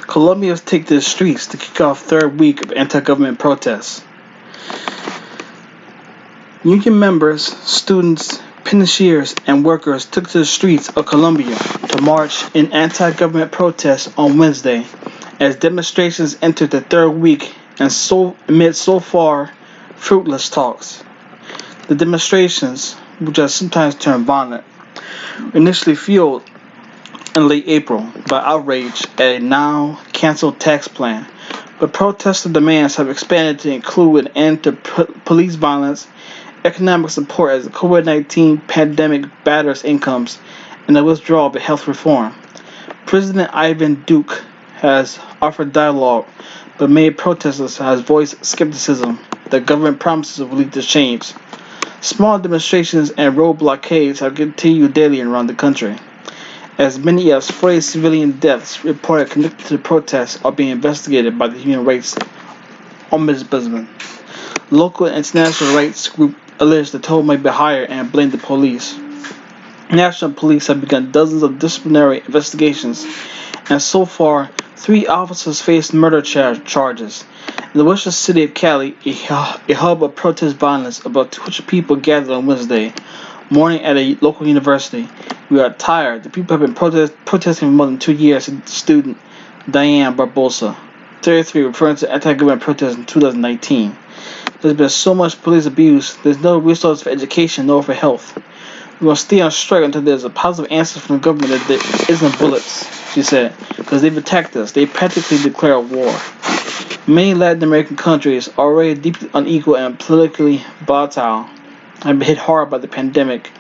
Colombians take to the streets to kick off third week of anti-government protests. Union members, students, pensioners, and workers took to the streets of Colombia to march in anti-government protests on Wednesday as demonstrations entered the third week and amid so far fruitless talks. The demonstrations, which have sometimes turned violent, were initially fueled in late April by outrage at a now-canceled tax plan, but protester demands have expanded to include an end to police violence, economic support as the COVID-19 pandemic batters incomes, and the withdrawal of health reform. President Ivan Duque has offered dialogue, but many protesters have voiced skepticism that government promises will lead to change. Small demonstrations and road blockades have continued daily around the country. As many as 40 civilian deaths reported connected to the protests are being investigated by the Human Rights Ombudsman. Local and international rights groups allege the toll may be higher and blame the police. National police have begun dozens of disciplinary investigations, and so far, 3 officers face murder charges. In the western city of Cali, a hub of protest violence, about 200 people gathered on Wednesday morning at a local university. "We are tired. The people have been protesting for more than 2 years," said student Diane Barbosa, 33, referring to anti-government protests in 2019. "There's been so much police abuse. There's no resources for education nor for health. We will stay on strike until there's a positive answer from the government that there isn't bullets," she said, "because they've attacked us. They practically declare war." Many Latin American countries, already deeply unequal and politically volatile, have been hit hard by the pandemic,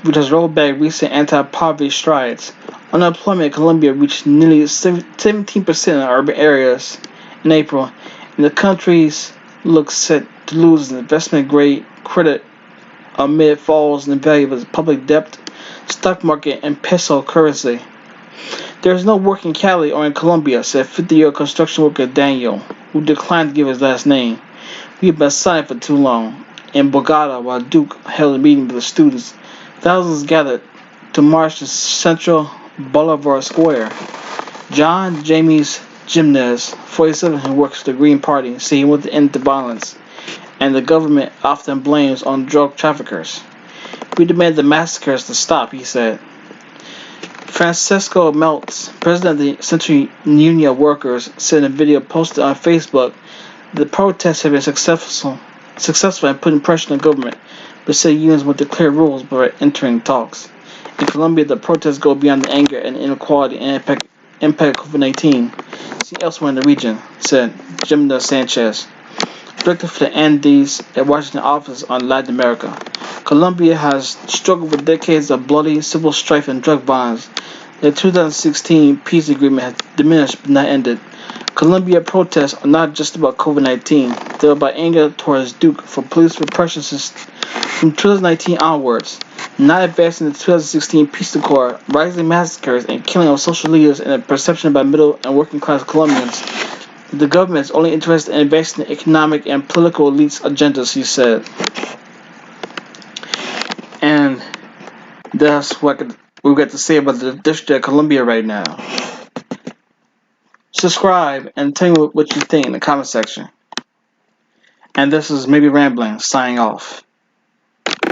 which has rolled back recent anti-poverty strides. Unemployment in Colombia reached nearly 17% in urban areas in April, and the country's looks set to lose its investment-grade credit amid falls in the value of its public debt, stock market, and peso currency. "There is no work in Cali or in Colombia," said 50-year-old construction worker Daniel, who declined to give his last name. "We have been silent for too long." In Bogota, while Duque held a meeting with the students, thousands gathered to march to Central Bolivar Square. John James Jimenez, 47, who works for the Green Party, said he wanted to end the violence, and the government often blames on drug traffickers. "We demand the massacres to stop," he said. Francisco Meltz, president of the Central Union of Workers, said in a video posted on Facebook that the protests have been successful in putting pressure on the government, but said unions want to clear rules before entering talks. In Colombia, the protests go beyond the anger and inequality and impact of COVID-19 seen elsewhere in the region, said Jimena Sanchez, director for the Andes at Washington office on Latin America. Colombia has struggled with decades of bloody civil strife and drug violence. The 2016 peace agreement has diminished but not ended. Colombia protests are not just about COVID-19. They're about anger towards Duque for police repression from 2019 onwards, not advancing the 2016 peace accord, rising massacres, and killing of social leaders, and a perception by middle and working class Colombians that the government is only interested in advancing the economic and political elites' agendas, he said. And that's what we've got to say about the District of Columbia right now. Subscribe and tell me what you think in the comment section. And this is Maybe Rambling, signing off.